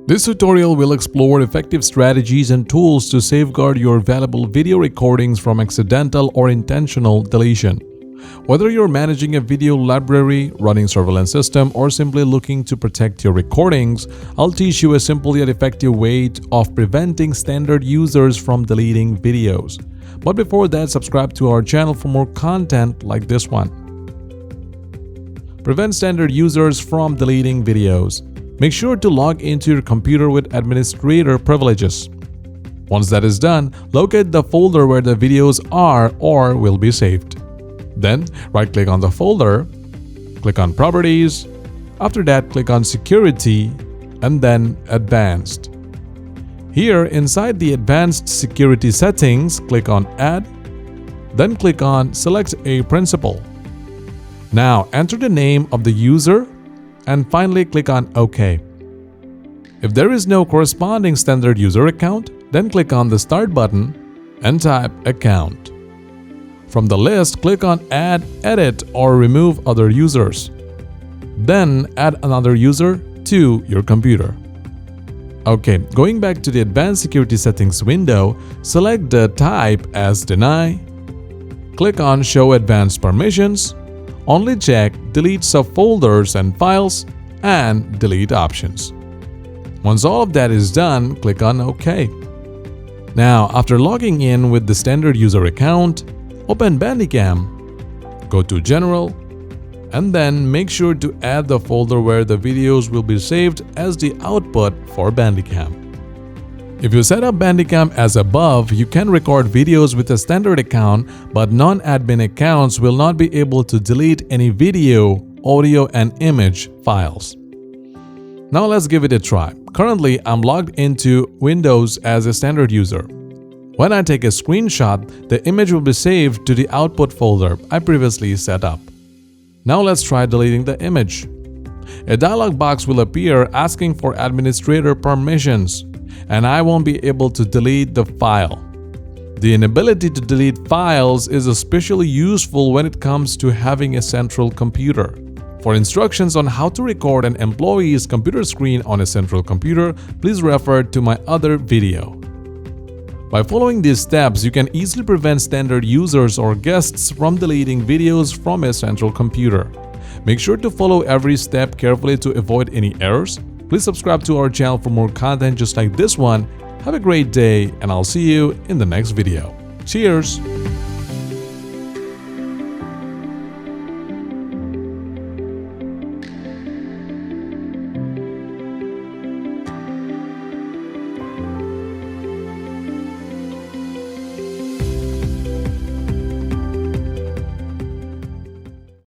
This tutorial will explore effective strategies and tools to safeguard your valuable video recordings from accidental or intentional deletion. Whether you're managing a video library, running surveillance system, or simply looking to protect your recordings, I'll teach you a simple yet effective way of preventing standard users from deleting videos. But before that, subscribe to our channel for more content like this one. Prevent standard users from deleting videos. Make sure to log into your computer with administrator privileges. Once that is done, locate the folder where the videos are or will be saved. Then, right-click on the folder, click on Properties. After that, click on Security and then Advanced. Here, inside the Advanced Security Settings, click on Add, then click on Select a Principal. Now, enter the name of the user and finally click on OK. If there is no corresponding standard user account, then click on the Start button and type Account. From the list, click on Add, Edit, or Remove Other Users. Then add another user to your computer. Okay, going back to the Advanced Security Settings window, select the type as Deny. Click on Show Advanced Permissions. Only check Delete Subfolders and Files and Delete Options. Once all of that is done, click on OK. Now, after logging in with the standard user account, open Bandicam, go to General, and then make sure to add the folder where the videos will be saved as the output for Bandicam. If you set up Bandicam as above, you can record videos with a standard account, but non-admin accounts will not be able to delete any video, audio, and image files. Now let's give it a try. Currently, I'm logged into Windows as a standard user. When I take a screenshot, the image will be saved to the output folder I previously set up. Now let's try deleting the image. A dialog box will appear asking for administrator permissions, and I won't be able to delete the file. The inability to delete files is especially useful when it comes to having a central computer. For instructions on how to record an employee's computer screen on a central computer, please refer to my other video. By following these steps, you can easily prevent standard users or guests from deleting videos from a central computer. Make sure to follow every step carefully to avoid any errors. Please subscribe to our channel for more content just like this one. Have a great day, and I'll see you in the next video. Cheers!